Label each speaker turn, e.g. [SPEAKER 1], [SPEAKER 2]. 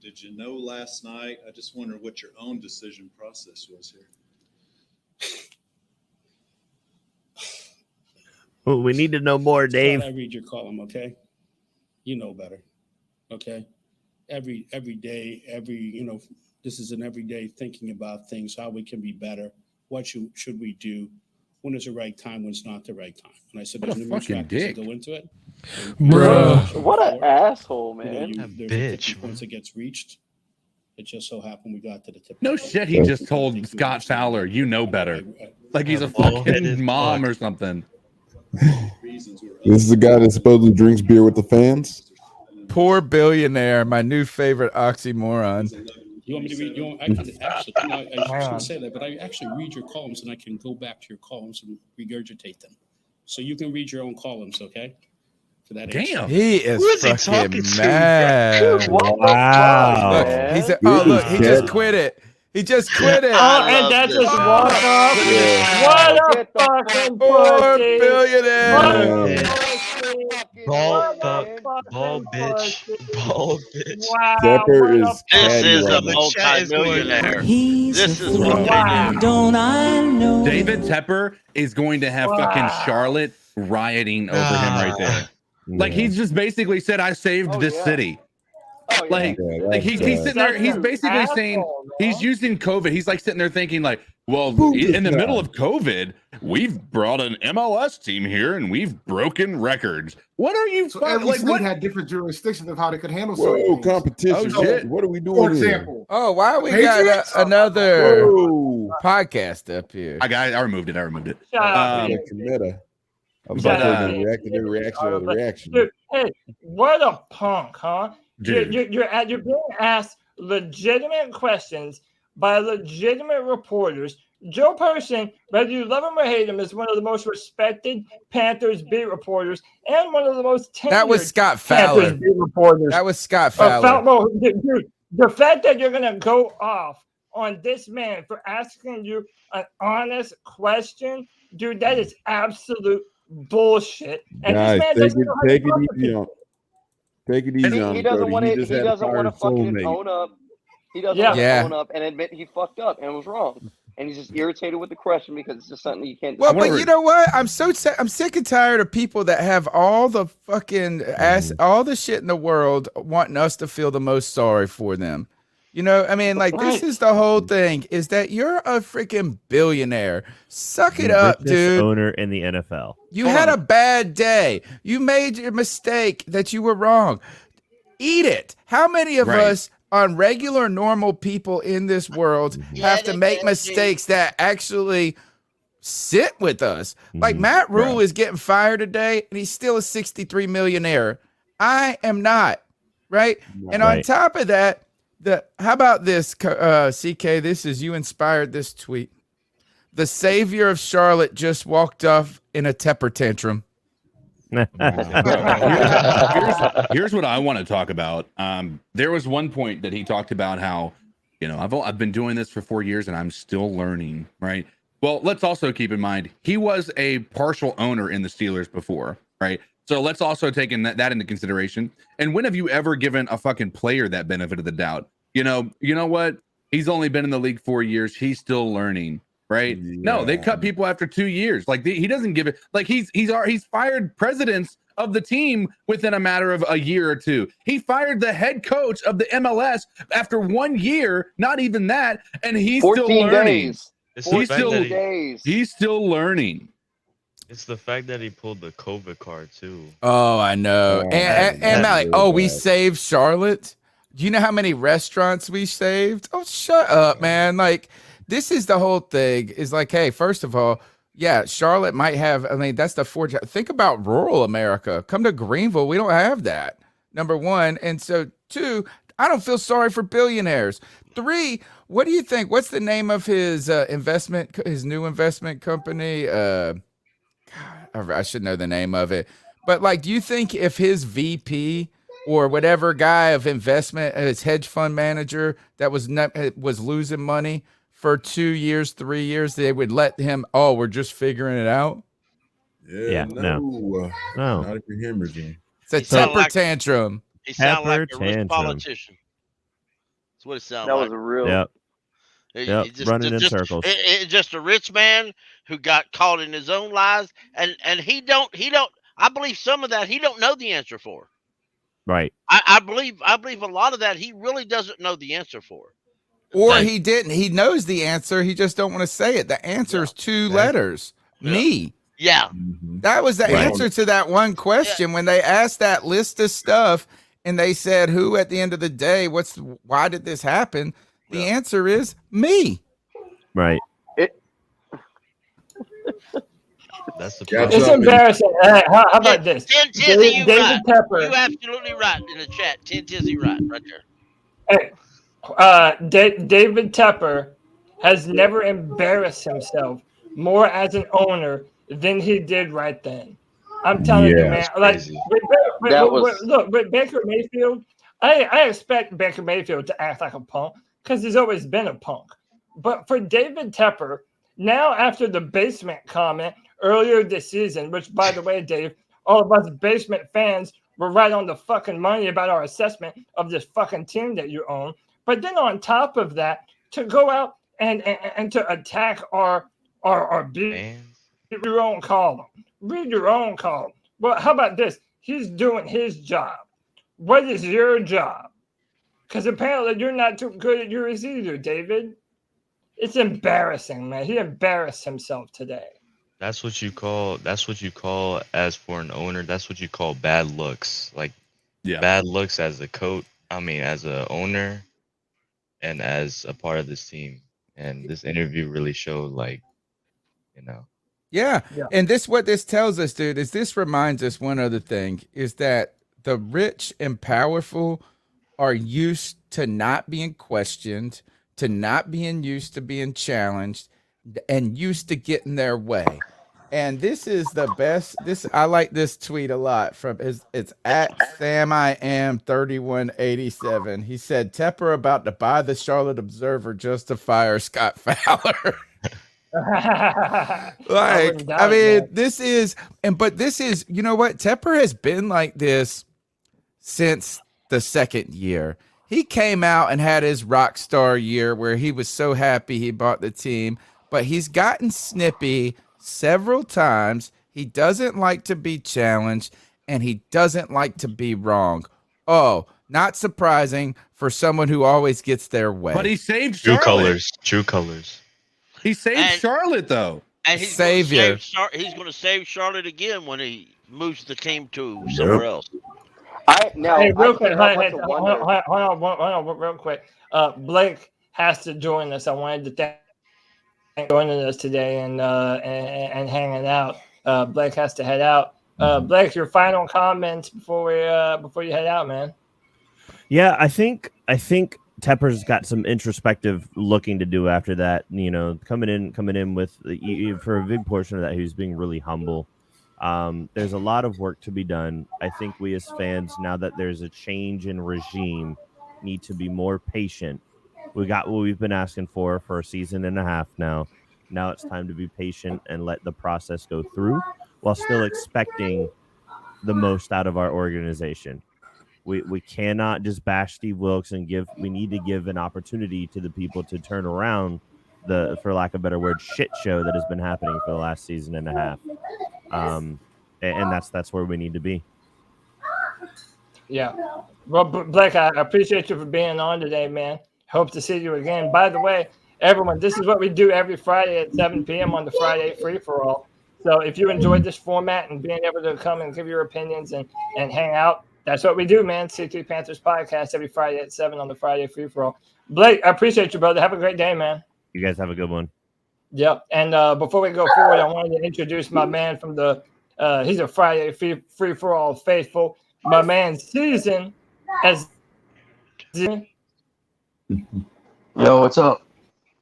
[SPEAKER 1] Did you know last night? I just wonder what your own decision process was here.
[SPEAKER 2] Well, we need to know more, Dave.
[SPEAKER 3] I read your column, okay? You know better, okay? Every day, this is an everyday thinking about things, how we can be better, what should we do, when is the right time, when's not the right time. And I said, there's numerous factors that go into it.
[SPEAKER 4] Bro, what an asshole, man!
[SPEAKER 3] There's a tipping point that gets reached. It just so happened we got to the tip.
[SPEAKER 5] No shit, he just told Scott Fowler, you know better. Like he's a fucking mom or something.
[SPEAKER 6] This is the guy that supposedly drinks beer with the fans?
[SPEAKER 7] Poor billionaire, my new favorite oxymoron.
[SPEAKER 3] You want me to read? I shouldn't say that, but I actually read your columns and I can go back to your columns and regurgitate them. So you can read your own columns, okay? For that
[SPEAKER 5] Damn.
[SPEAKER 7] He is fucking mad.
[SPEAKER 2] Wow.
[SPEAKER 7] Look, he said, oh, look, he just quit it. He just quit it.
[SPEAKER 8] Oh, and that just walked up. What a fucking
[SPEAKER 7] poor
[SPEAKER 8] pussy.
[SPEAKER 7] billionaire.
[SPEAKER 2] Bald bitch.
[SPEAKER 8] Wow.
[SPEAKER 6] Tepper is
[SPEAKER 9] This is a multi-millionaire. This is what they do.
[SPEAKER 10] Don't I know?
[SPEAKER 5] David Tepper is going to have fucking Charlotte rioting over him right there. Like he's just basically said, I saved this city.
[SPEAKER 4] Oh, yeah.
[SPEAKER 5] Like he's sitting there, he's basically saying he's using COVID. He's like sitting there thinking like, well, in the middle of COVID, we've brought an MLS team here and we've broken records. What are you
[SPEAKER 11] every
[SPEAKER 5] like?
[SPEAKER 11] state
[SPEAKER 5] What
[SPEAKER 11] had different jurisdictions of how they could handle
[SPEAKER 6] Whoa,
[SPEAKER 11] certain
[SPEAKER 6] competition.
[SPEAKER 5] Oh, shit.
[SPEAKER 6] What are we doing
[SPEAKER 11] For
[SPEAKER 6] here?
[SPEAKER 11] example,
[SPEAKER 7] Oh, why we
[SPEAKER 11] Patriots?
[SPEAKER 7] got another
[SPEAKER 6] Whoa.
[SPEAKER 7] podcast up here?
[SPEAKER 5] I removed it.
[SPEAKER 8] Shut up.
[SPEAKER 6] That's meta. I'm
[SPEAKER 5] But,
[SPEAKER 6] about to react to the reaction of the reaction.
[SPEAKER 8] Dude, hey, what a punk, huh?
[SPEAKER 5] Dude.
[SPEAKER 8] You're being asked legitimate questions by legitimate reporters. Joe Person, whether you love him or hate him, is one of the most respected Panthers beat reporters and one of the most tenured
[SPEAKER 7] That was Scott
[SPEAKER 8] Panthers
[SPEAKER 7] Fowler.
[SPEAKER 8] beat reporters.
[SPEAKER 7] That was Scott Fowler.
[SPEAKER 8] Well, dude, the fact that you're gonna go off on this man for asking you an honest question, dude, that is absolute bullshit. And
[SPEAKER 6] Guys,
[SPEAKER 8] this man doesn't know how to
[SPEAKER 6] take
[SPEAKER 8] talk to
[SPEAKER 6] it easy
[SPEAKER 8] people.
[SPEAKER 6] on. Take it easy on
[SPEAKER 4] He
[SPEAKER 6] him,
[SPEAKER 4] doesn't
[SPEAKER 6] Cody.
[SPEAKER 4] want to. He
[SPEAKER 6] just had
[SPEAKER 4] doesn't want to
[SPEAKER 6] fired
[SPEAKER 4] fucking
[SPEAKER 6] soulmate.
[SPEAKER 4] own up. He doesn't want to own up and admit he fucked up and was wrong. And he's just irritated with the question because it's just something you can't.
[SPEAKER 7] Well, but you know what? I'm sick and tired of people that have all the fucking all the shit in the world wanting us to feel the most sorry for them. You know, I mean, like this is the whole thing: is that you're a freaking billionaire. Suck it up, dude.
[SPEAKER 2] Owner in the NFL.
[SPEAKER 7] You had a bad day. You made your mistake that you were wrong. Eat it. How many of us on regular, normal people in this world have to make mistakes that actually sit with us? Like Matt Rhule is getting fired today, and he's still a 63 millionaire. I am not, right? And on top of that, how about this, CK? This is you inspired this tweet. The savior of Charlotte just walked off in a Tepper tantrum.
[SPEAKER 5] Here's what I want to talk about. There was one point that he talked about how, you know, I've been doing this for 4 years and I'm still learning, right? Well, let's also keep in mind he was a partial owner in the Steelers before, right? So let's also take that into consideration. And when have you ever given a fucking player that benefit of the doubt? You know what? He's only been in the league 4 years. He's still learning. Right? Yeah. No, they cut people after 2 years. Like he doesn't give it. Like he's fired presidents of the team within a matter of a year or two. He fired the head coach of the MLS after 1 year. Not even that, and he's still learning. He's still learning.
[SPEAKER 12] It's the fact that he pulled the COVID card too.
[SPEAKER 7] Oh, I know. And Malik, we saved Charlotte. Do you know how many restaurants we saved? Oh, shut up, man. Like. This is the whole thing is like, hey, first of all, yeah, Charlotte might have, I mean, that's the think about rural America. Come to Greenville. We don't have that. Number one. And so 2, I don't feel sorry for billionaires. 3, what do you think? What's the name of his his new investment company? God, I should know the name of it. But like, do you think if his VP or whatever guy of investment, his hedge fund manager that was losing money for 2 years, 3 years, they would let him, we're just figuring it out?
[SPEAKER 6] Yeah, no. Not for him, Regine.
[SPEAKER 7] It's a Tepper tantrum.
[SPEAKER 9] He sounds like a rich politician. That's what it sounded
[SPEAKER 4] That
[SPEAKER 9] like.
[SPEAKER 4] was a real.
[SPEAKER 2] Yep. Running in
[SPEAKER 9] just,
[SPEAKER 2] circles.
[SPEAKER 9] Just a rich man who got caught in his own lies, and he don't. I believe some of that he don't know the answer for.
[SPEAKER 2] Right.
[SPEAKER 9] I believe a lot of that he really doesn't know the answer for.
[SPEAKER 7] Or he didn't. He knows the answer. He just don't want to say it. The answer is 2 letters.
[SPEAKER 9] Yeah.
[SPEAKER 7] Me.
[SPEAKER 9] Yeah.
[SPEAKER 7] That was the answer to that one question when they asked that list of stuff and they said, who at the end of the day, why did this happen? The answer is me.
[SPEAKER 2] Right.
[SPEAKER 12] That's the
[SPEAKER 8] It's embarrassing. How about this?
[SPEAKER 9] Tizzy, you
[SPEAKER 8] David
[SPEAKER 9] right.
[SPEAKER 8] Tepper.
[SPEAKER 9] You absolutely right in the chat. Tizzy right there.
[SPEAKER 8] Hey, David Tepper has never embarrassed himself more as an owner than he did right then. I'm telling you, man. Like with Baker Mayfield, I expect Baker Mayfield to act like a punk because he's always been a punk. But for David Tepper, now after the basement comment earlier this season, which by the way, Dave, all of us basement fans were right on the fucking money about our assessment of this fucking team that you own. But then on top of that, to go out and to attack our read your own column. Read your own column. Well, how about this? He's doing his job. What is your job? Because apparently you're not too good at yours either, David. It's embarrassing, man. He embarrassed himself today.
[SPEAKER 12] That's what you call as for an owner, that's what you call bad looks. Like bad looks as a coach, as a owner and as a part of this team. And this interview really showed
[SPEAKER 7] Yeah. And what this tells us, dude, is this reminds us one other thing is that the rich and powerful are used to not being questioned, to not being used to being challenged, and used to getting their way. And this is the best. I like this tweet a lot it's at SamIam3187. He said Tepper about to buy the Charlotte Observer just to fire Scott Fowler. This is, you know what? Tepper has been like this since the second year. He came out and had his rock star year where he was so happy he bought the team, but he's gotten snippy several times. He doesn't like to be challenged and he doesn't like to be wrong. Oh, not surprising for someone who always gets their way.
[SPEAKER 5] But he saved Charlotte.
[SPEAKER 12] True colors.
[SPEAKER 5] He saved Charlotte, though.
[SPEAKER 9] And he's
[SPEAKER 7] Savior.
[SPEAKER 9] He's going to save Charlotte again when he moves the team to somewhere else.
[SPEAKER 8] Real quick, hold on, real quick. Blake has to join us. I wanted to thank joining us today and hanging out. Blake has to head out. Blake, your final comments before you head out, man.
[SPEAKER 2] Yeah, I think Tepper's got some introspective looking to do after that. You know, coming in with for a big portion of that, he was being really humble. There's a lot of work to be done. I think we as fans, now that there's a change in regime, need to be more patient. We got what we've been asking for a season and a half now. Now it's time to be patient and let the process go through while still expecting the most out of our organization. We cannot just bash Steve Wilkes and we need to give an opportunity to the people to turn around the, for lack of a better word, shit show that has been happening for the last season and a half. And that's where we need to be.
[SPEAKER 8] Yeah. Well, Blake, I appreciate you for being on today, man. Hope to see you again. By the way, everyone, this is what we do every Friday at 7 p.m. on the Friday Free-for-All. So if you enjoyed this format and being able to come and give your opinions and hang out, that's what we do, man. C3 Panthers Podcast every Friday at 7 on the Friday Free-for-All. Blake, I appreciate you, brother. Have a great day, man.
[SPEAKER 2] You guys have a good one.
[SPEAKER 8] Yep. And before we go forward, I wanted to introduce my man from the he's a Friday Free-for-All faithful. My man Season as
[SPEAKER 4] Yo, what's up?